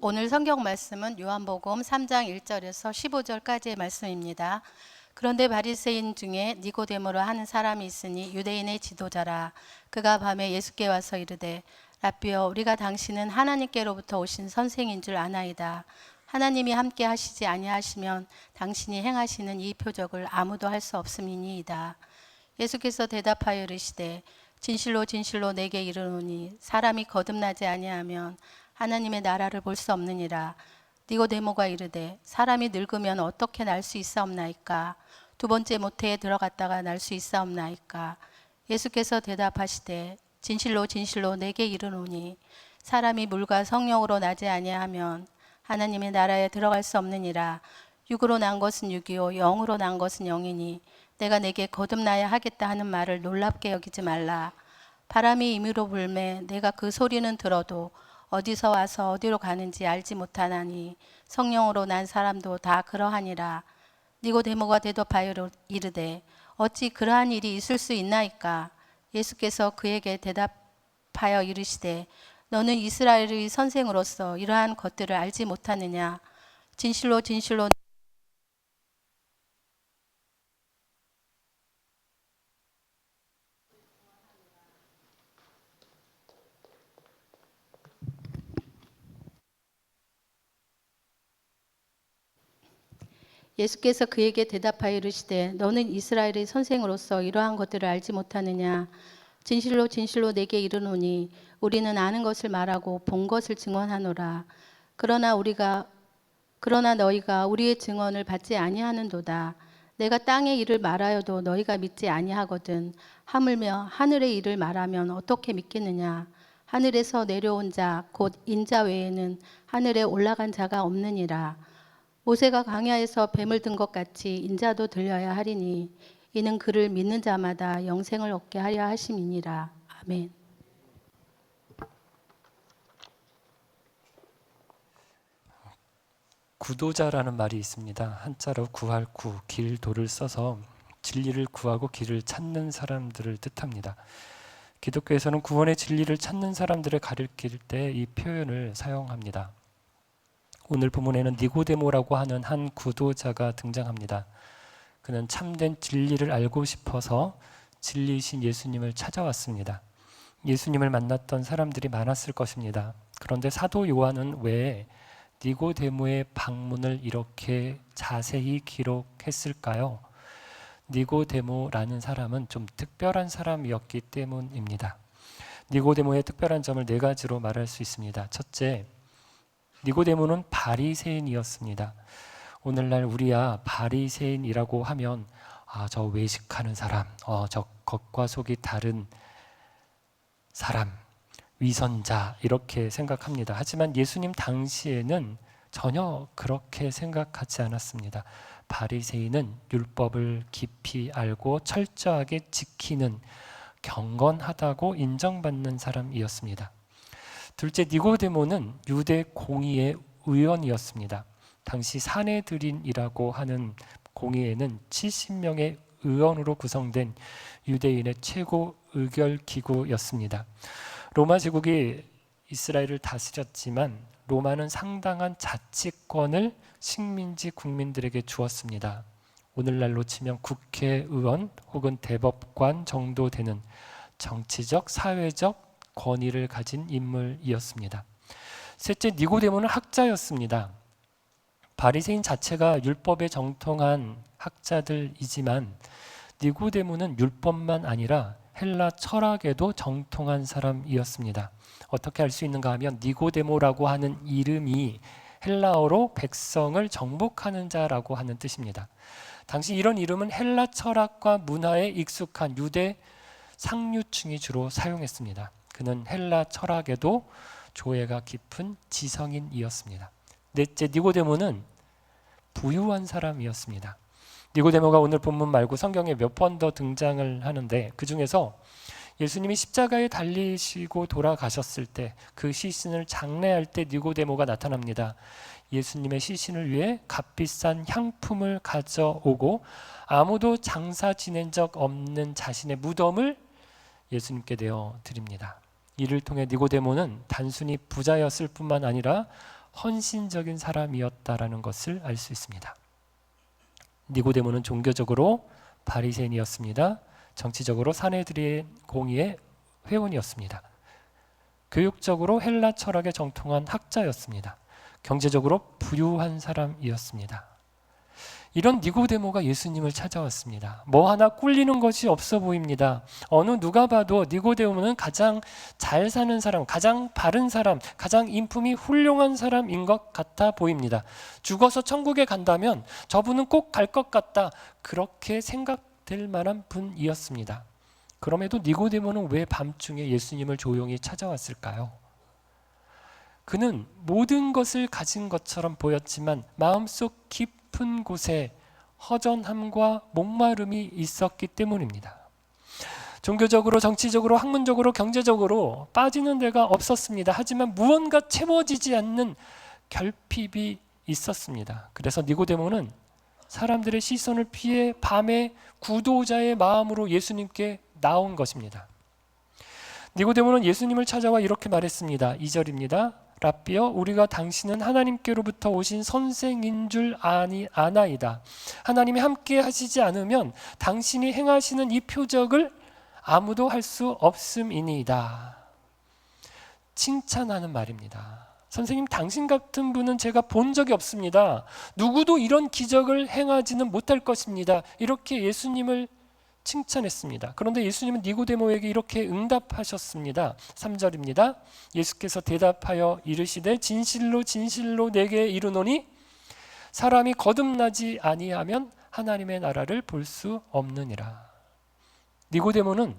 오늘 성경 말씀은 요한복음 3장 1절에서 15절까지의 말씀입니다. 그런데 바리새인 중에 니고데모라 하는 사람이 있으니 유대인의 지도자라. 그가 밤에 예수께 와서 이르되 라삐여, 우리가 당신은 하나님께로부터 오신 선생인 줄 아나이다. 하나님이 함께 하시지 아니하시면 당신이 행하시는 이 표적을 아무도 할 수 없음이니이다. 예수께서 대답하여 이르시되 진실로 진실로 내게 이르노니 사람이 거듭나지 아니하면 하나님의 나라를 볼 수 없느니라. 니고데모가 이르되 사람이 늙으면 어떻게 날 수 있사옵나이까? 두 번째 모태에 들어갔다가 날 수 있사옵나이까? 예수께서 대답하시되 진실로 진실로 내게 이르노니 사람이 물과 성령으로 나지 아니하면 하나님의 나라에 들어갈 수 없느니라. 육으로 난 것은 육이요 영으로 난 것은 영이니 내가 내게 거듭나야 하겠다 하는 말을 놀랍게 여기지 말라. 바람이 임의로 불매 내가 그 소리는 들어도 어디서 와서 어디로 가는지 알지 못하나니 성령으로 난 사람도 다 그러하니라. 니고데모가 대답하여 이르되 어찌 그러한 일이 있을 수 있나이까? 예수께서 그에게 대답하여 이르시되 너는 이스라엘의 선생으로서 이러한 것들을 알지 못하느냐? 진실로 진실로 예수께서 그에게 대답하여 이르시되 너는 이스라엘의 선생으로서 이러한 것들을 알지 못하느냐? 진실로 진실로 내게 이르노니 우리는 아는 것을 말하고 본 것을 증언하노라. 그러나 너희가 우리의 증언을 받지 아니하는도다. 내가 땅의 일을 말하여도 너희가 믿지 아니하거든. 하물며 하늘의 일을 말하면 어떻게 믿겠느냐? 하늘에서 내려온 자 곧 인자 외에는 하늘에 올라간 자가 없느니라. 모세가 광야에서 뱀을 든 것 같이 인자도 들려야 하리니 이는 그를 믿는 자마다 영생을 얻게 하려 하심이니라. 아멘. 구도자라는 말이 있습니다. 한자로 구할 구, 길, 도를 써서 진리를 구하고 길을 찾는 사람들을 뜻합니다. 기독교에서는 구원의 진리를 찾는 사람들을 가리킬 때 이 표현을 사용합니다. 오늘 본문에는 니고데모라고 하는 한 구도자가 등장합니다. 그는 참된 진리를 알고 싶어서 진리이신 예수님을 찾아왔습니다. 예수님을 만났던 사람들이 많았을 것입니다. 그런데 사도 요한은 왜 니고데모의 방문을 이렇게 자세히 기록했을까요? 니고데모라는 사람은 좀 특별한 사람이었기 때문입니다. 니고데모의 특별한 점을 네 가지로 말할 수 있습니다. 첫째, 니고데모는 바리새인이었습니다. 오늘날 우리야 바리새인이라고 하면 저 외식하는 사람, 저 겉과 속이 다른 사람, 위선자 이렇게 생각합니다. 하지만 예수님 당시에는 전혀 그렇게 생각하지 않았습니다. 바리새인은 율법을 깊이 알고 철저하게 지키는 경건하다고 인정받는 사람이었습니다. 둘째, 니고데모는 유대 공의의 의원이었습니다. 당시 사내들인이라고 하는 공의회는 70명의 의원으로 구성된 유대인의 최고 의결 기구였습니다. 로마 제국이 이스라엘을 다스렸지만 로마는 상당한 자치권을 식민지 국민들에게 주었습니다. 오늘날로 치면 국회의원 혹은 대법관 정도 되는 정치적, 사회적 권위를 가진 인물이었습니다. 셋째, 니고데모는 학자였습니다. 바리새인 자체가 율법에 정통한 학자들이지만 니고데모는 율법만 아니라 헬라 철학에도 정통한 사람이었습니다. 어떻게 알 수 있는가 하면 니고데모라고 하는 이름이 헬라어로 백성을 정복하는 자라고 하는 뜻입니다. 당시 이런 이름은 헬라 철학과 문화에 익숙한 유대 상류층이 주로 사용했습니다. 그는 헬라 철학에도 조예가 깊은 지성인이었습니다. 넷째, 니고데모는 부유한 사람이었습니다. 니고데모가 오늘 본문 말고 성경에 몇 번 더 등장을 하는데 그 중에서 예수님이 십자가에 달리시고 돌아가셨을 때 그 시신을 장례할 때 니고데모가 나타납니다. 예수님의 시신을 위해 값비싼 향품을 가져오고 아무도 장사 지낸 적 없는 자신의 무덤을 예수님께 내어 드립니다. 이를 통해 니고데모는 단순히 부자였을 뿐만 아니라 헌신적인 사람이었다라는 것을 알 수 있습니다. 니고데모는 종교적으로 바리새인이었습니다. 정치적으로 사내들의 공의의 회원이었습니다. 교육적으로 헬라 철학에 정통한 학자였습니다. 경제적으로 부유한 사람이었습니다. 이런 니고데모가 예수님을 찾아왔습니다. 뭐 하나 꿀리는 것이 없어 보입니다. 어느 누가 봐도 니고데모는 가장 잘 사는 사람, 가장 바른 사람, 가장 인품이 훌륭한 사람인 것 같아 보입니다. 죽어서 천국에 간다면 저분은 꼭 갈 것 같다, 그렇게 생각될 만한 분이었습니다. 그럼에도 니고데모는 왜 밤중에 예수님을 조용히 찾아왔을까요? 그는 모든 것을 가진 것처럼 보였지만 마음속 깊은 곳에 허전함과 목마름이 있었기 때문입니다. 종교적으로, 정치적으로, 학문적으로, 경제적으로 빠지는 데가 없었습니다. 하지만 무언가 채워지지 않는 결핍이 있었습니다. 그래서 니고데모는 사람들의 시선을 피해 밤에 구도자의 마음으로 예수님께 나온 것입니다. 니고데모는 예수님을 찾아와 이렇게 말했습니다. 2절입니다. 라삐여, 우리가 당신은 하나님께로부터 오신 선생인 줄 아나이다. 하나님이 함께 하시지 않으면 당신이 행하시는 이 표적을 아무도 할 수 없음이니이다. 칭찬하는 말입니다. 선생님, 당신 같은 분은 제가 본 적이 없습니다. 누구도 이런 기적을 행하지는 못할 것입니다. 이렇게 예수님을 칭찬했습니다. 그런데 예수님은 니고데모에게 이렇게 응답하셨습니다. 3절입니다. 예수께서 대답하여 이르시되 진실로 진실로 내게 이르노니 사람이 거듭나지 아니하면 하나님의 나라를 볼 수 없느니라. 니고데모는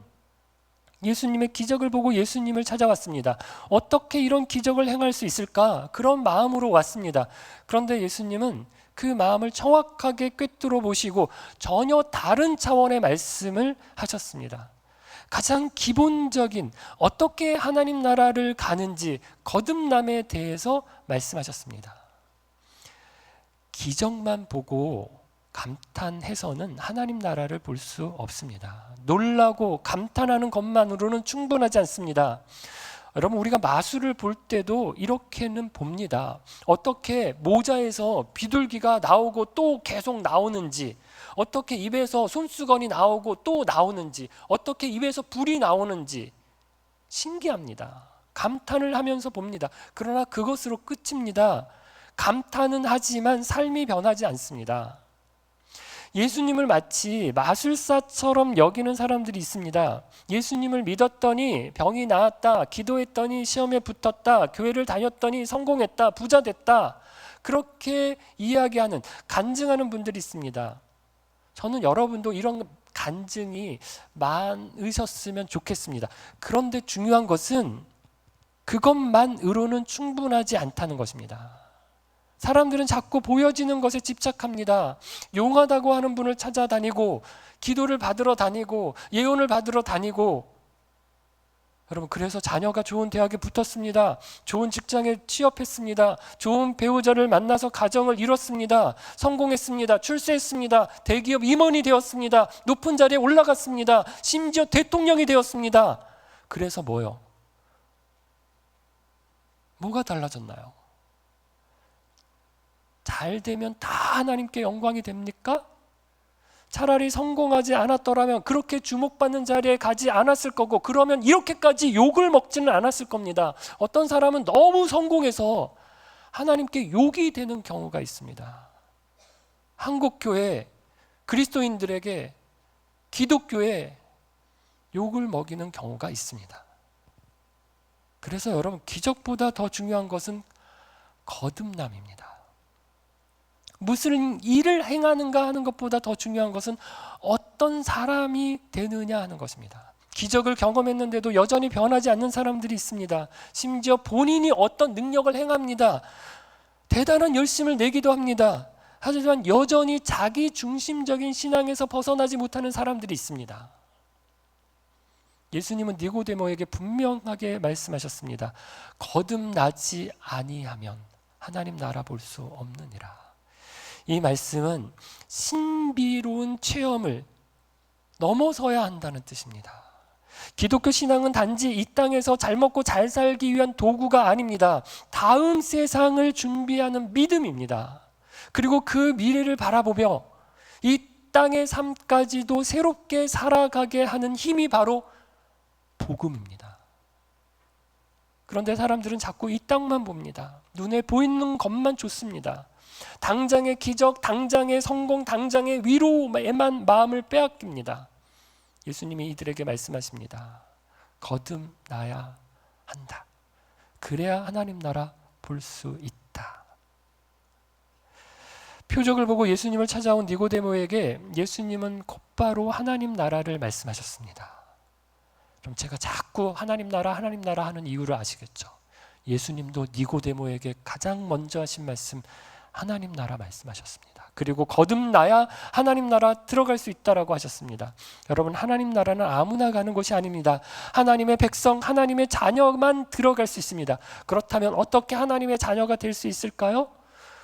예수님의 기적을 보고 예수님을 찾아왔습니다. 어떻게 이런 기적을 행할 수 있을까? 그런 마음으로 왔습니다. 그런데 예수님은 그 마음을 정확하게 꿰뚫어 보시고 전혀 다른 차원의 말씀을 하셨습니다. 가장 기본적인 어떻게 하나님 나라를 가는지 거듭남에 대해서 말씀하셨습니다. 기적만 보고 감탄해서는 하나님 나라를 볼 수 없습니다. 놀라고 감탄하는 것만으로는 충분하지 않습니다. 여러분, 우리가 마술을 볼 때도 이렇게는 봅니다. 어떻게 모자에서 비둘기가 나오고 또 계속 나오는지, 어떻게 입에서 손수건이 나오고 또 나오는지, 어떻게 입에서 불이 나오는지 신기합니다. 감탄을 하면서 봅니다. 그러나 그것으로 끝입니다. 감탄은 하지만 삶이 변하지 않습니다. 예수님을 마치 마술사처럼 여기는 사람들이 있습니다. 예수님을 믿었더니 병이 나았다, 기도했더니 시험에 붙었다, 교회를 다녔더니 성공했다, 부자 됐다, 그렇게 이야기하는, 간증하는 분들이 있습니다. 저는 여러분도 이런 간증이 많으셨으면 좋겠습니다. 그런데 중요한 것은 그것만으로는 충분하지 않다는 것입니다. 사람들은 자꾸 보여지는 것에 집착합니다. 용하다고 하는 분을 찾아다니고, 기도를 받으러 다니고, 예언을 받으러 다니고, 여러분, 그래서 자녀가 좋은 대학에 붙었습니다. 좋은 직장에 취업했습니다. 좋은 배우자를 만나서 가정을 이뤘습니다. 성공했습니다. 출세했습니다. 대기업 임원이 되었습니다. 높은 자리에 올라갔습니다. 심지어 대통령이 되었습니다. 그래서 뭐요? 뭐가 달라졌나요? 잘 되면 다 하나님께 영광이 됩니까? 차라리 성공하지 않았더라면 그렇게 주목받는 자리에 가지 않았을 거고, 그러면 이렇게까지 욕을 먹지는 않았을 겁니다. 어떤 사람은 너무 성공해서 하나님께 욕이 되는 경우가 있습니다. 한국교회 그리스도인들에게, 기독교에 욕을 먹이는 경우가 있습니다. 그래서 여러분, 기적보다 더 중요한 것은 거듭남입니다. 무슨 일을 행하는가 하는 것보다 더 중요한 것은 어떤 사람이 되느냐 하는 것입니다. 기적을 경험했는데도 여전히 변하지 않는 사람들이 있습니다. 심지어 본인이 어떤 능력을 행합니다. 대단한 열심을 내기도 합니다. 하지만 여전히 자기 중심적인 신앙에서 벗어나지 못하는 사람들이 있습니다. 예수님은 니고데모에게 분명하게 말씀하셨습니다. 거듭나지 아니하면 하나님 나라 볼 수 없느니라. 이 말씀은 신비로운 체험을 넘어서야 한다는 뜻입니다. 기독교 신앙은 단지 이 땅에서 잘 먹고 잘 살기 위한 도구가 아닙니다. 다음 세상을 준비하는 믿음입니다. 그리고 그 미래를 바라보며 이 땅의 삶까지도 새롭게 살아가게 하는 힘이 바로 복음입니다. 그런데 사람들은 자꾸 이 땅만 봅니다. 눈에 보이는 것만 좋습니다. 당장의 기적, 당장의 성공, 당장의 위로에만 마음을 빼앗깁니다. 예수님이 이들에게 말씀하십니다. 거듭나야 한다. 그래야 하나님 나라 볼 수 있다. 표적을 보고 예수님을 찾아온 니고데모에게 예수님은 곧바로 하나님 나라를 말씀하셨습니다. 그럼 제가 자꾸 하나님 나라 하는 이유를 아시겠죠? 예수님도 니고데모에게 가장 먼저 하신 말씀 하나님 나라 말씀하셨습니다. 그리고 거듭나야 하나님 나라 들어갈 수 있다라고 하셨습니다. 여러분, 하나님 나라는 아무나 가는 곳이 아닙니다. 하나님의 백성, 하나님의 자녀만 들어갈 수 있습니다. 그렇다면 어떻게 하나님의 자녀가 될 수 있을까요?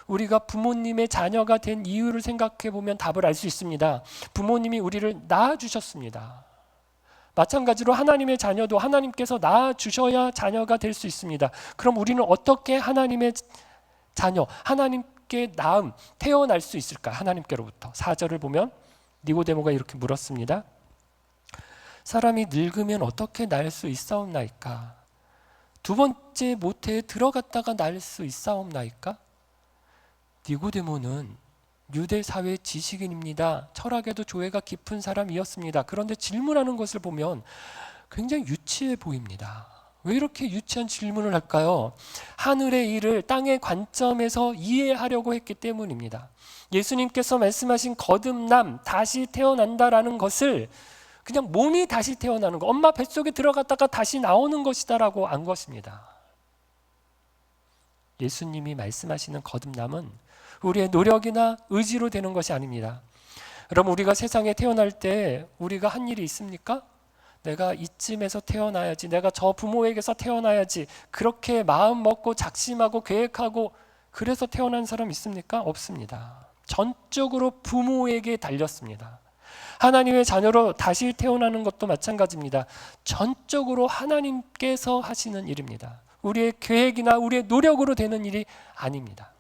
우리가 부모님의 자녀가 된 이유를 생각해 보면 답을 알 수 있습니다. 부모님이 우리를 낳아주셨습니다. 마찬가지로 하나님의 자녀도 하나님께서 낳아주셔야 자녀가 될 수 있습니다. 그럼 우리는 어떻게 하나님의 자녀, 하나님께 낳음, 태어날 수 있을까? 하나님께로부터. 4절을 보면 니고데모가 이렇게 물었습니다. 사람이 늙으면 어떻게 날 수 있사옵나이까? 두 번째 모태에 들어갔다가 날 수 있사옵나이까? 니고데모는 유대 사회 지식인입니다. 철학에도 조예가 깊은 사람이었습니다. 그런데 질문하는 것을 보면 굉장히 유치해 보입니다. 왜 이렇게 유치한 질문을 할까요? 하늘의 일을 땅의 관점에서 이해하려고 했기 때문입니다. 예수님께서 말씀하신 거듭남, 다시 태어난다라는 것을 그냥 몸이 다시 태어나는 것, 엄마 뱃속에 들어갔다가 다시 나오는 것이다라고 안 것입니다. 예수님이 말씀하시는 거듭남은 우리의 노력이나 의지로 되는 것이 아닙니다. 여러분, 우리가 세상에 태어날 때 우리가 한 일이 있습니까? 내가 이쯤에서 태어나야지, 내가 저 부모에게서 태어나야지, 그렇게 마음 먹고 작심하고 계획하고 그래서 태어난 사람 있습니까? 없습니다. 전적으로 부모에게 달렸습니다. 하나님의 자녀로 다시 태어나는 것도 마찬가지입니다. 전적으로 하나님께서 하시는 일입니다. 우리의 계획이나 우리의 노력으로 되는 일이 아닙니다.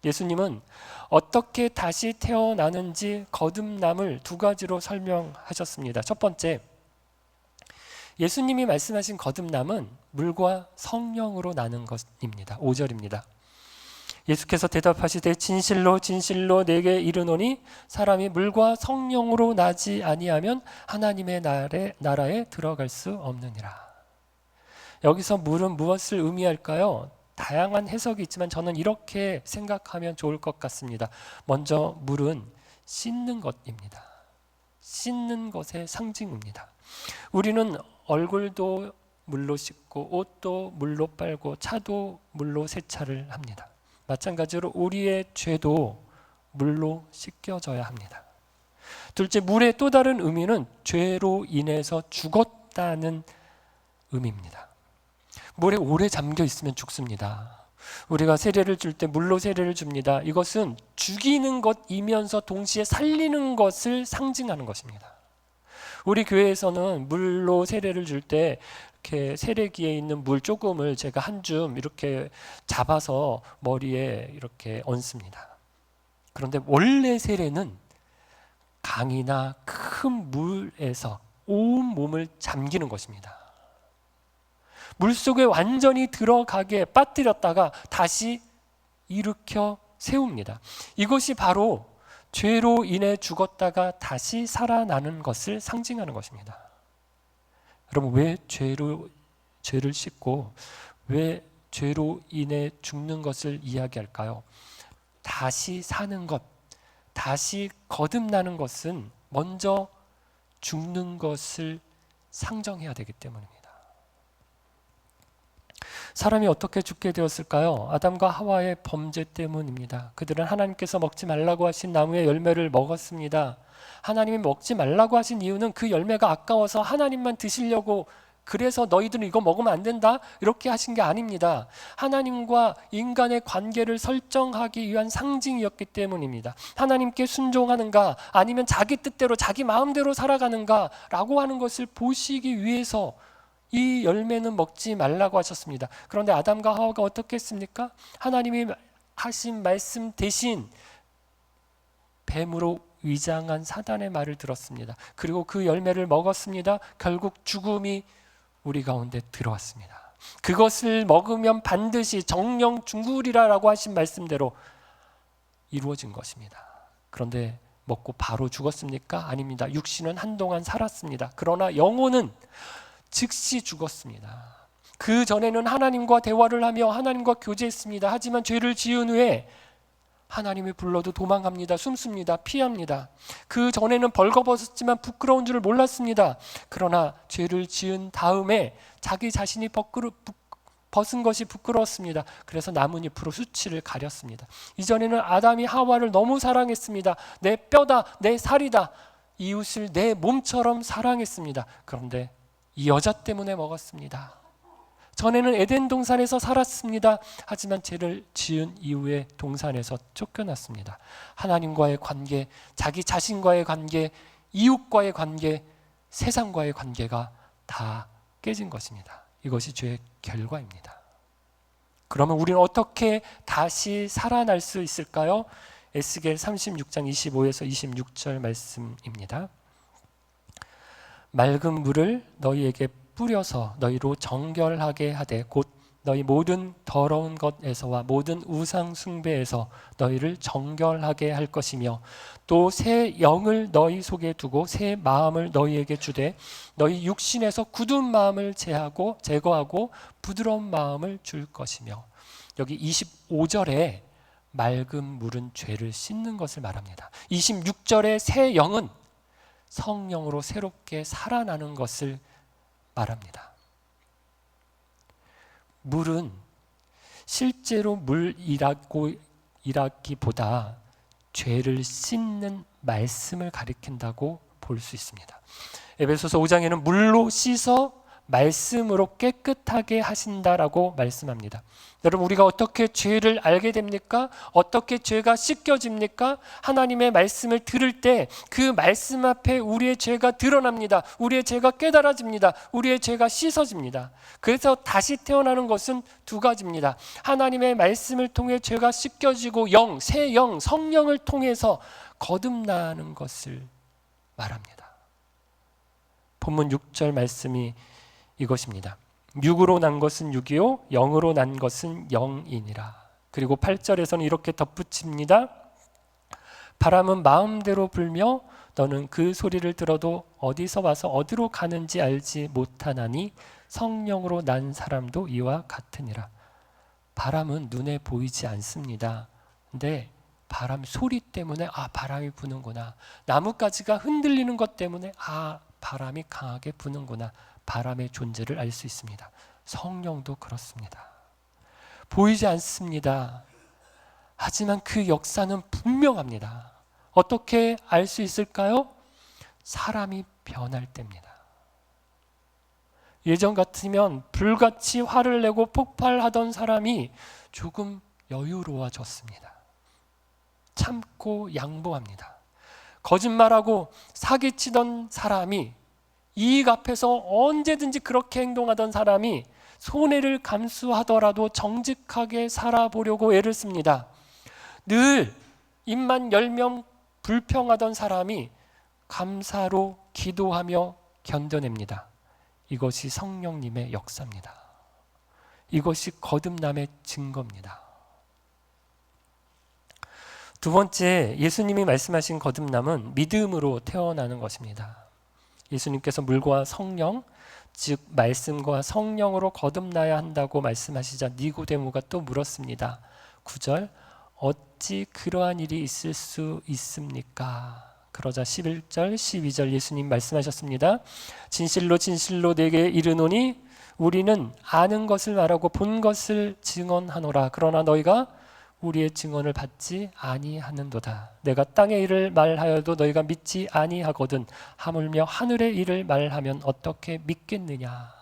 예수님은 어떻게 다시 태어나는지 거듭남을 두 가지로 설명하셨습니다. 첫 번째, 예수님이 말씀하신 거듭남은 물과 성령으로 나는 것입니다. 5절입니다. 예수께서 대답하시되 진실로 진실로 내게 이르노니 사람이 물과 성령으로 나지 아니하면 하나님의 나라에 들어갈 수 없느니라. 여기서 물은 무엇을 의미할까요? 다양한 해석이 있지만 저는 이렇게 생각하면 좋을 것 같습니다. 먼저 물은 씻는 것입니다. 씻는 것의 상징입니다. 우리는 얼굴도 물로 씻고 옷도 물로 빨고 차도 물로 세차를 합니다. 마찬가지로 우리의 죄도 물로 씻겨져야 합니다. 둘째, 물의 또 다른 의미는 죄로 인해서 죽었다는 의미입니다. 물에 오래 잠겨 있으면 죽습니다. 우리가 세례를 줄 때 물로 세례를 줍니다. 이것은 죽이는 것이면서 동시에 살리는 것을 상징하는 것입니다. 우리 교회에서는 물로 세례를 줄 때 이렇게 세례기에 있는 물 조금을 제가 한 줌 이렇게 잡아서 머리에 이렇게 얹습니다. 그런데 원래 세례는 강이나 큰 물에서 온 몸을 잠기는 것입니다. 물속에 완전히 들어가게 빠뜨렸다가 다시 일으켜 세웁니다. 이것이 바로 죄로 인해 죽었다가 다시 살아나는 것을 상징하는 것입니다. 여러분, 왜 죄를 씻고 왜 죄로 인해 죽는 것을 이야기할까요? 다시 사는 것, 다시 거듭나는 것은 먼저 죽는 것을 상정해야 되기 때문입니다. 사람이 어떻게 죽게 되었을까요? 아담과 하와의 범죄 때문입니다. 그들은 하나님께서 먹지 말라고 하신 나무의 열매를 먹었습니다. 하나님이 먹지 말라고 하신 이유는 그 열매가 아까워서 하나님만 드시려고 그래서 너희들은 이거 먹으면 안 된다 이렇게 하신 게 아닙니다. 하나님과 인간의 관계를 설정하기 위한 상징이었기 때문입니다. 하나님께 순종하는가 아니면 자기 뜻대로 자기 마음대로 살아가는가 라고 하는 것을 보시기 위해서 이 열매는 먹지 말라고 하셨습니다. 그런데 아담과 하와가 어떻게 했습니까? 하나님이 하신 말씀 대신 뱀으로 위장한 사단의 말을 들었습니다. 그리고 그 열매를 먹었습니다. 결국 죽음이 우리 가운데 들어왔습니다. 그것을 먹으면 반드시 정령 죽으리라라고 하신 말씀대로 이루어진 것입니다. 그런데 먹고 바로 죽었습니까? 아닙니다. 육신은 한동안 살았습니다. 그러나 영혼은 즉시 죽었습니다. 그 전에는 하나님과 대화를 하며 하나님과 교제했습니다. 하지만 죄를 지은 후에 하나님이 불러도 도망갑니다. 숨습니다. 피합니다. 그 전에는 벌거벗었지만 부끄러운 줄을 몰랐습니다. 그러나 죄를 지은 다음에 자기 자신이 벗은 것이 부끄러웠습니다. 그래서 나뭇잎으로 수치를 가렸습니다. 이전에는 아담이 하와를 너무 사랑했습니다. 내 뼈다, 내 살이다. 이웃을 내 몸처럼 사랑했습니다. 그런데 이 여자 때문에 먹었습니다. 전에는 에덴 동산에서 살았습니다. 하지만 죄를 지은 이후에 동산에서 쫓겨났습니다. 하나님과의 관계, 자기 자신과의 관계, 이웃과의 관계, 세상과의 관계가 다 깨진 것입니다. 이것이 죄의 결과입니다. 그러면 우리는 어떻게 다시 살아날 수 있을까요? 에스겔 36장 25에서 26절 말씀입니다. 맑은 물을 너희에게 뿌려서 너희로 정결하게 하되 곧 너희 모든 더러운 것에서와 모든 우상 숭배에서 너희를 정결하게 할 것이며 또 새 영을 너희 속에 두고 새 마음을 너희에게 주되 너희 육신에서 굳은 마음을 제거하고 부드러운 마음을 줄 것이며 여기 25절에 맑은 물은 죄를 씻는 것을 말합니다. 26절에 새 영은 성령으로 새롭게 살아나는 것을 말합니다. 물은 실제로 물이라기보다 죄를 씻는 말씀을 가리킨다고 볼 수 있습니다. 에베소서 5장에는 물로 씻어 말씀으로 깨끗하게 하신다라고 말씀합니다. 여러분, 우리가 어떻게 죄를 알게 됩니까? 어떻게 죄가 씻겨집니까? 하나님의 말씀을 들을 때 그 말씀 앞에 우리의 죄가 드러납니다. 우리의 죄가 깨달아집니다. 우리의 죄가 씻어집니다. 그래서 다시 태어나는 것은 두 가지입니다. 하나님의 말씀을 통해 죄가 씻겨지고 새 영, 성령을 통해서 거듭나는 것을 말합니다. 본문 6절 말씀이 이것입니다. 육으로 난 것은 육이요 영으로 난 것은 영이니라. 그리고 8절에서는 이렇게 덧붙입니다. 바람은 마음대로 불며 너는 그 소리를 들어도 어디서 와서 어디로 가는지 알지 못하나니 성령으로 난 사람도 이와 같으니라. 바람은 눈에 보이지 않습니다. 근데 바람 소리 때문에 바람이 부는구나. 나뭇가지가 흔들리는 것 때문에 바람이 강하게 부는구나. 바람의 존재를 알 수 있습니다. 성령도 그렇습니다. 보이지 않습니다. 하지만 그 역사는 분명합니다. 어떻게 알 수 있을까요? 사람이 변할 때입니다. 예전 같으면 불같이 화를 내고 폭발하던 사람이 조금 여유로워졌습니다. 참고 양보합니다. 거짓말하고 사기치던 사람이 이익 앞에서 언제든지 그렇게 행동하던 사람이 손해를 감수하더라도 정직하게 살아보려고 애를 씁니다. 늘 입만 열면 불평하던 사람이 감사로 기도하며 견뎌냅니다. 이것이 성령님의 역사입니다. 이것이 거듭남의 증거입니다. 두 번째, 예수님이 말씀하신 거듭남은 믿음으로 태어나는 것입니다. 예수님께서 물과 성령, 즉 말씀과 성령으로 거듭나야 한다고 말씀하시자 니고데모가 또 물었습니다. 9절, 어찌 그러한 일이 있을 수 있습니까? 그러자 11절, 12절 예수님 말씀하셨습니다. 진실로 진실로 내게 이르노니 우리는 아는 것을 말하고 본 것을 증언하노라. 그러나 너희가 우리의 증언을 받지 아니하는도다. 내가 땅의 일을 말하여도 너희가 믿지 아니하거든 하물며 하늘의 일을 말하면 어떻게 믿겠느냐.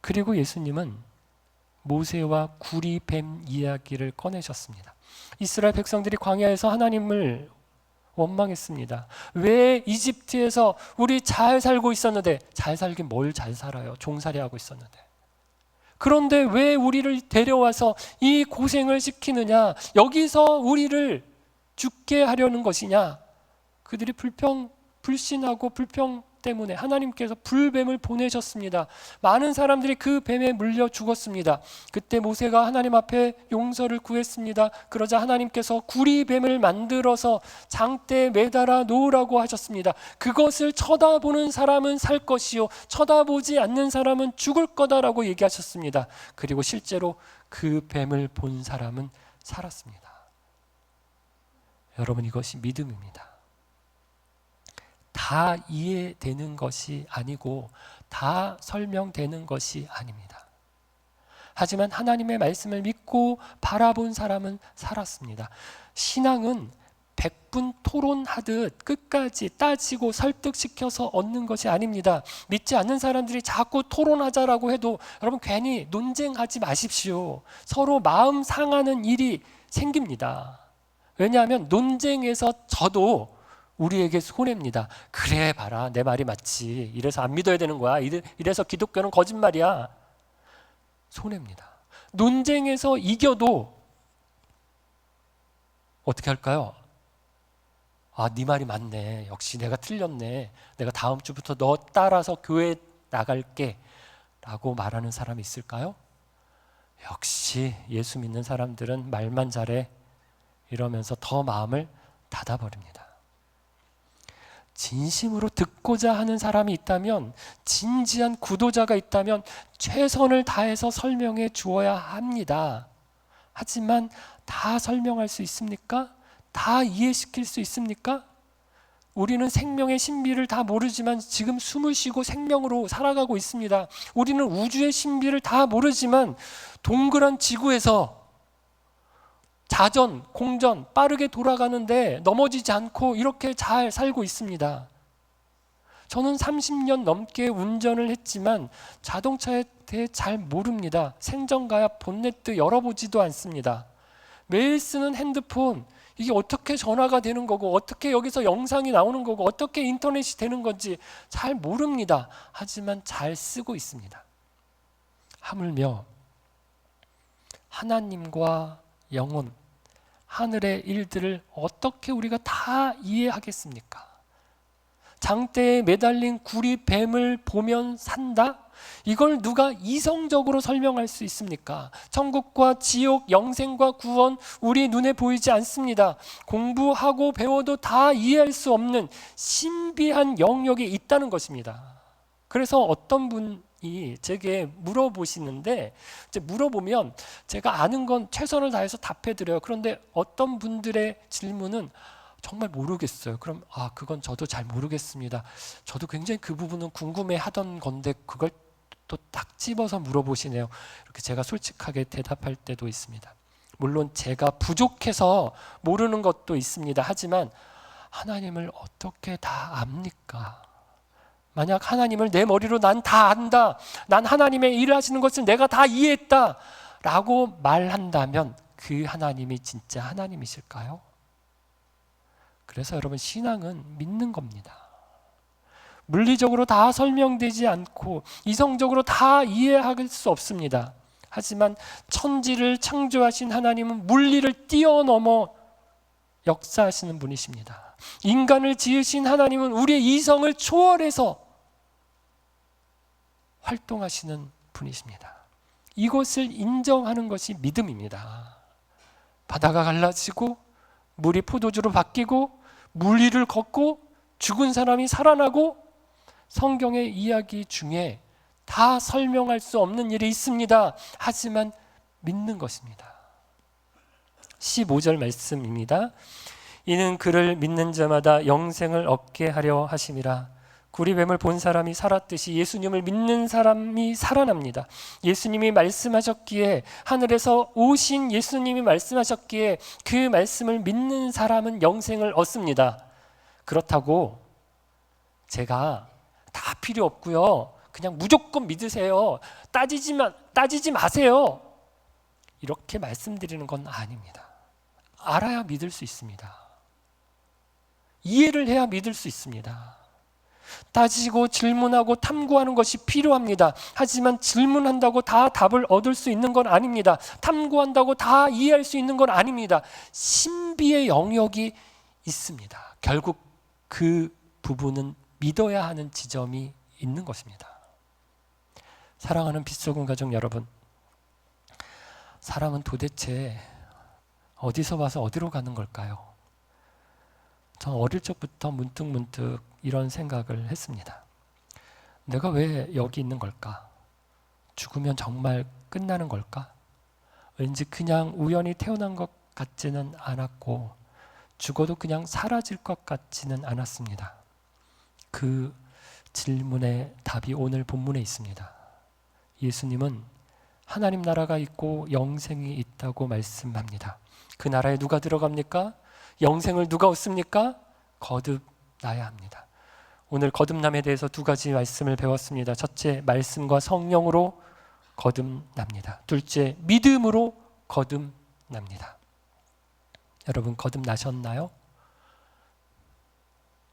그리고 예수님은 모세와 구리뱀 이야기를 꺼내셨습니다. 이스라엘 백성들이 광야에서 하나님을 원망했습니다. 왜 이집트에서 우리 잘 살고 있었는데, 잘 살긴 뭘 잘 살아요. 종살이 하고 있었는데. 그런데 왜 우리를 데려와서 이 고생을 시키느냐, 여기서 우리를 죽게 하려는 것이냐. 그들이 불신하고 불평 때문에 하나님께서 불뱀을 보내셨습니다. 많은 사람들이 그 뱀에 물려 죽었습니다. 그때 모세가 하나님 앞에 용서를 구했습니다. 그러자 하나님께서 구리뱀을 만들어서 장대에 매달아 놓으라고 하셨습니다. 그것을 쳐다보는 사람은 살 것이요 쳐다보지 않는 사람은 죽을 거다라고 얘기하셨습니다. 그리고 실제로 그 뱀을 본 사람은 살았습니다. 여러분, 이것이 믿음입니다. 다 이해되는 것이 아니고 다 설명되는 것이 아닙니다. 하지만 하나님의 말씀을 믿고 바라본 사람은 살았습니다. 신앙은 백분 토론하듯 끝까지 따지고 설득시켜서 얻는 것이 아닙니다. 믿지 않는 사람들이 자꾸 토론하자라고 해도 여러분 괜히 논쟁하지 마십시오. 서로 마음 상하는 일이 생깁니다. 왜냐하면 논쟁에서 져도 우리에게 손해입니다. 그래 봐라, 내 말이 맞지. 이래서 안 믿어야 되는 거야. 이래서 기독교는 거짓말이야. 손해입니다. 논쟁에서 이겨도 어떻게 할까요? 아, 네 말이 맞네. 역시 내가 틀렸네. 내가 다음 주부터 너 따라서 교회 나갈게 라고 말하는 사람이 있을까요? 역시 예수 믿는 사람들은 말만 잘해 이러면서 더 마음을 닫아버립니다. 진심으로 듣고자 하는 사람이 있다면, 진지한 구도자가 있다면 최선을 다해서 설명해 주어야 합니다. 하지만 다 설명할 수 있습니까? 다 이해시킬 수 있습니까? 우리는 생명의 신비를 다 모르지만 지금 숨을 쉬고 생명으로 살아가고 있습니다. 우리는 우주의 신비를 다 모르지만 동그란 지구에서 자전, 공전 빠르게 돌아가는데 넘어지지 않고 이렇게 잘 살고 있습니다. 저는 30년 넘게 운전을 했지만 자동차에 대해 잘 모릅니다. 생전가야 본네트 열어보지도 않습니다. 매일 쓰는 핸드폰, 이게 어떻게 전화가 되는 거고 어떻게 여기서 영상이 나오는 거고 어떻게 인터넷이 되는 건지 잘 모릅니다. 하지만 잘 쓰고 있습니다. 하물며 하나님과 영혼, 하늘의 일들을 어떻게 우리가 다 이해하겠습니까? 장대에 매달린 구리뱀을 보면 산다? 이걸 누가 이성적으로 설명할 수 있습니까? 천국과 지옥, 영생과 구원, 우리 눈에 보이지 않습니다. 공부하고 배워도 다 이해할 수 없는 신비한 영역이 있다는 것입니다. 그래서 어떤 분이 제게 물어보시는데, 이제 물어보면 제가 아는 건 최선을 다해서 답해드려요. 그런데 어떤 분들의 질문은 정말 모르겠어요. 그럼 그건 저도 잘 모르겠습니다. 저도 굉장히 그 부분은 궁금해하던 건데 그걸 또 딱 집어서 물어보시네요. 이렇게 제가 솔직하게 대답할 때도 있습니다. 물론 제가 부족해서 모르는 것도 있습니다. 하지만 하나님을 어떻게 다 압니까? 만약 하나님을 내 머리로 난 다 안다, 난 하나님의 일을 하시는 것을 내가 다 이해했다 라고 말한다면 그 하나님이 진짜 하나님이실까요? 그래서 여러분, 신앙은 믿는 겁니다. 물리적으로 다 설명되지 않고 이성적으로 다 이해할 수 없습니다. 하지만 천지를 창조하신 하나님은 물리를 뛰어넘어 역사하시는 분이십니다. 인간을 지으신 하나님은 우리의 이성을 초월해서 활동하시는 분이십니다. 이것을 인정하는 것이 믿음입니다. 바다가 갈라지고 물이 포도주로 바뀌고 물 위를 걷고 죽은 사람이 살아나고 성경의 이야기 중에 다 설명할 수 없는 일이 있습니다. 하지만 믿는 것입니다. 15절 말씀입니다. 이는 그를 믿는 자마다 영생을 얻게 하려 하심이라. 구리뱀을 본 사람이 살았듯이 예수님을 믿는 사람이 살아납니다. 예수님이 말씀하셨기에, 하늘에서 오신 예수님이 말씀하셨기에 그 말씀을 믿는 사람은 영생을 얻습니다. 그렇다고 제가 다 필요 없고요, 그냥 무조건 믿으세요. 따지지 마세요. 이렇게 말씀드리는 건 아닙니다. 알아야 믿을 수 있습니다. 이해를 해야 믿을 수 있습니다. 따지고 질문하고 탐구하는 것이 필요합니다. 하지만 질문한다고 다 답을 얻을 수 있는 건 아닙니다. 탐구한다고 다 이해할 수 있는 건 아닙니다. 신비의 영역이 있습니다. 결국 그 부분은 믿어야 하는 지점이 있는 것입니다. 사랑하는 빛소금 가족 여러분, 사람은 도대체 어디서 와서 어디로 가는 걸까요? 전 어릴 적부터 문득 이런 생각을 했습니다. 내가 왜 여기 있는 걸까? 죽으면 정말 끝나는 걸까? 왠지 그냥 우연히 태어난 것 같지는 않았고 죽어도 그냥 사라질 것 같지는 않았습니다. 그 질문의 답이 오늘 본문에 있습니다. 예수님은 하나님 나라가 있고 영생이 있다고 말씀합니다. 그 나라에 누가 들어갑니까? 영생을 누가 얻습니까? 거듭나야 합니다. 오늘 거듭남에 대해서 두 가지 말씀을 배웠습니다. 첫째, 말씀과 성령으로 거듭납니다. 둘째, 믿음으로 거듭납니다. 여러분, 거듭나셨나요?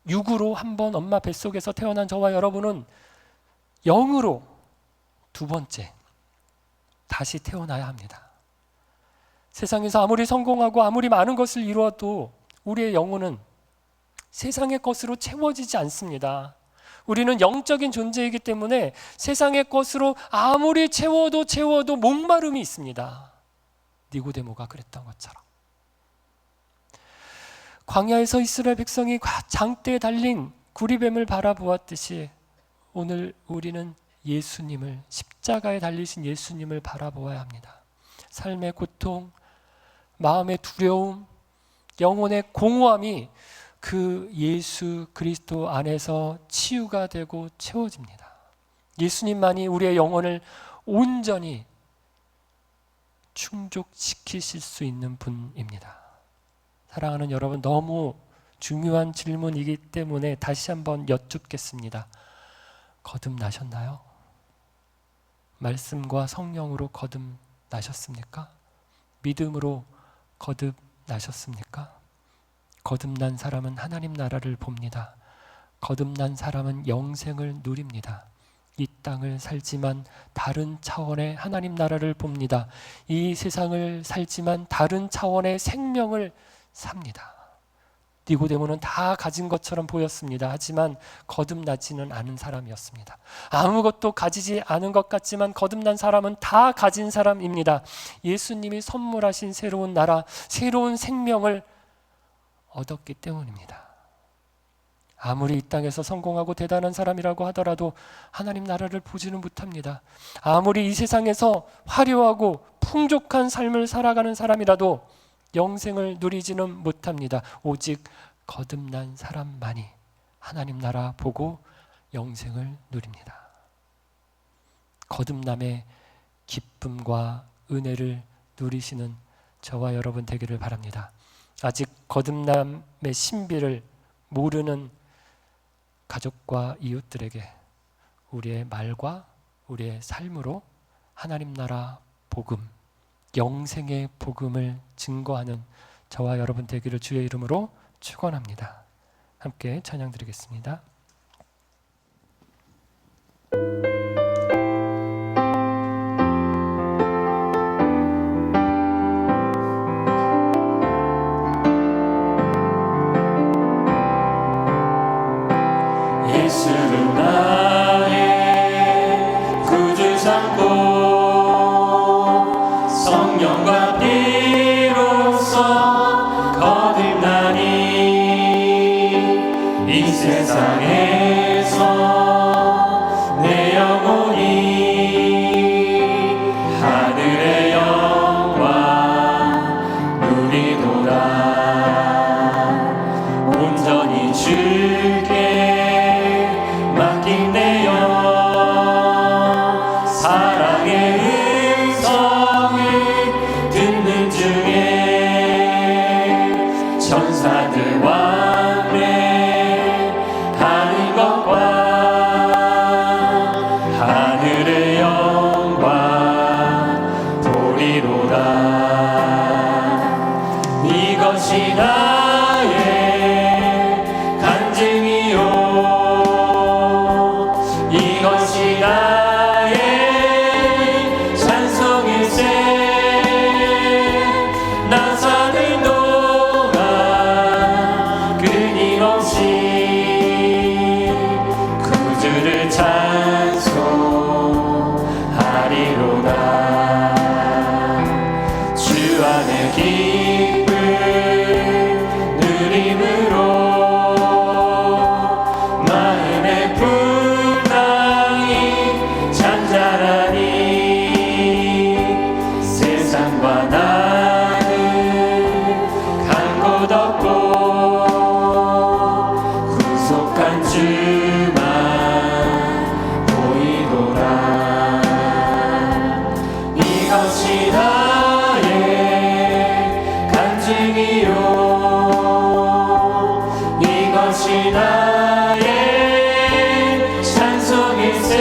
육으로 한번 엄마 뱃속에서 태어난 저와 여러분은 영으로 두 번째 다시 태어나야 합니다. 세상에서 아무리 성공하고 아무리 많은 것을 이루어도 우리의 영혼은 세상의 것으로 채워지지 않습니다. 우리는 영적인 존재이기 때문에 세상의 것으로 아무리 채워도 목마름이 있습니다. 니고데모가 그랬던 것처럼. 광야에서 이스라엘 백성이 장대에 달린 구리뱀을 바라보았듯이 오늘 우리는 예수님을, 십자가에 달리신 예수님을 바라보아야 합니다. 삶의 고통, 마음의 두려움, 영혼의 공허함이 그 예수 그리스도 안에서 치유가 되고 채워집니다. 예수님만이 우리의 영혼을 온전히 충족시키실 수 있는 분입니다. 사랑하는 여러분, 너무 중요한 질문이기 때문에 다시 한번 여쭙겠습니다. 거듭나셨나요? 말씀과 성령으로 거듭나셨습니까? 믿음으로 거듭나셨습니까? 거듭난 사람은 하나님 나라를 봅니다. 거듭난 사람은 영생을 누립니다. 이 땅을 살지만 다른 차원의 하나님 나라를 봅니다. 이 세상을 살지만 다른 차원의 생명을 삽니다. 니고데모는 다 가진 것처럼 보였습니다. 하지만 거듭나지는 않은 사람이었습니다. 아무것도 가지지 않은 것 같지만 거듭난 사람은 다 가진 사람입니다. 예수님이 선물하신 새로운 나라, 새로운 생명을 얻었기 때문입니다. 아무리 이 땅에서 성공하고 대단한 사람이라고 하더라도 하나님 나라를 보지는 못합니다. 아무리 이 세상에서 화려하고 풍족한 삶을 살아가는 사람이라도 영생을 누리지는 못합니다. 오직 거듭난 사람만이 하나님 나라 보고 영생을 누립니다. 거듭남의 기쁨과 은혜를 누리시는 저와 여러분 되기를 바랍니다. 아직 거듭남의 신비를 모르는 가족과 이웃들에게 우리의 말과 우리의 삶으로 하나님 나라 복음, 영생의 복음을 증거하는 저와 여러분 되기를 주의 이름으로 축원합니다. 함께 찬양 드리겠습니다. 예수를 나의 구주 삼고 성령과 피로써 거듭나니 이 세상에서 내 영혼이 하늘의 영광 누리도다. 온전히 주께 맡긴 내 영 사랑의 하늘의 영광 보리로다. 이것이 나의 간증이요, 이것이 나의 찬송일세. 나 사는 동안 끊임없이 구주를 찬송하리로다. 주 안에 기쁨 누림으로 마음의 풍랑이 잠자라니. 세상과 나는 간 곳 없고 구속한 주만 보이도다. 이것이 나의 간증이요, 이것이 나의 찬송일세.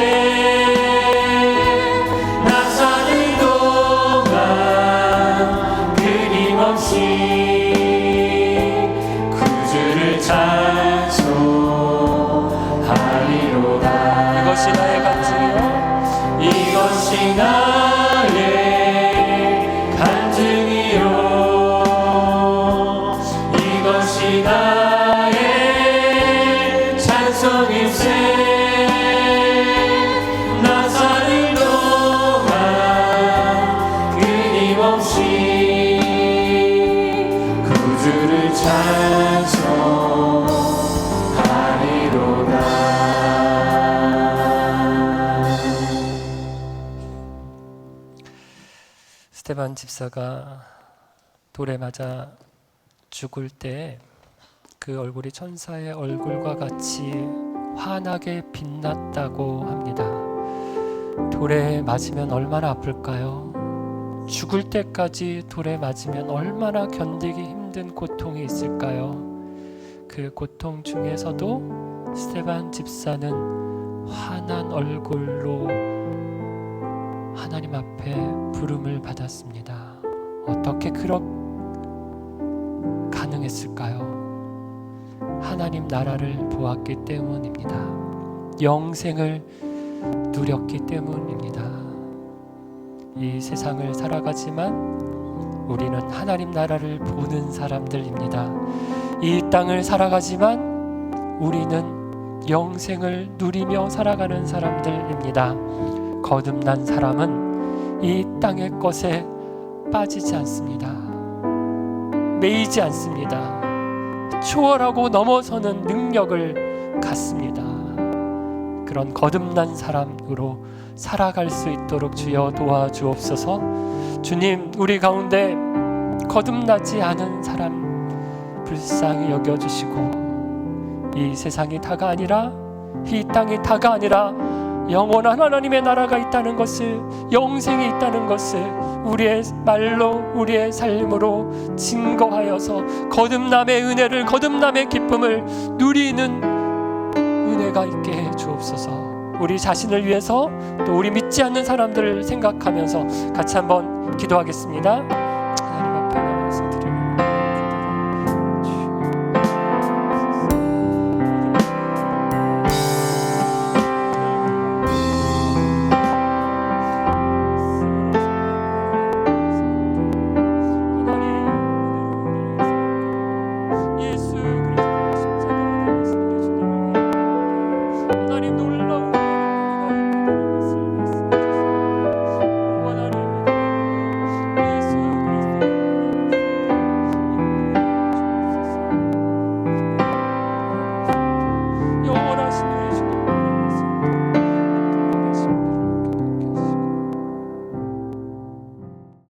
나 사는 동안 끊임없이 구주를 찬송하리로다. 이것이 나의 간증이요, 이것이 나의 간증이요, 이것이 나의 찬송일세. 나 사는 동안 끊임없이 구주를 찬송하리로다. 스테반 집사가 돌에 맞아 죽을 때 그 얼굴이 천사의 얼굴과 같이 환하게 빛났다고 합니다. 돌에 맞으면 얼마나 아플까요? 죽을 때까지 돌에 맞으면 얼마나 견디기 힘든 고통이 있을까요? 그 고통 중에서도 스테반 집사는 환한 얼굴로 하나님 앞에 부름을 받았습니다. 어떻게 가능했을까요? 하나님 나라를 보았기 때문입니다. 영생을 누렸기 때문입니다. 이 세상을 살아가지만 우리는 하나님 나라를 보는 사람들입니다. 이 땅을 살아가지만 우리는 영생을 누리며 살아가는 사람들입니다. 거듭난 사람은 이 땅의 것에 빠지지 않습니다. 매이지 않습니다. 초월하고 넘어서는 능력을 갖습니다. 그런 거듭난 사람으로 살아갈 수 있도록 주여 도와주옵소서. 주님, 우리 가운데 거듭나지 않은 사람 불쌍히 여겨주시고, 이 세상이 다가 아니라, 이 땅이 다가 아니라 영원한 하나님의 나라가 있다는 것을, 영생이 있다는 것을 우리의 말로, 우리의 삶으로 증거하여서 거듭남의 은혜를, 거듭남의 기쁨을 누리는 은혜가 있게 해 주옵소서. 우리 자신을 위해서, 또 우리 믿지 않는 사람들을 생각하면서 같이 한번 기도하겠습니다.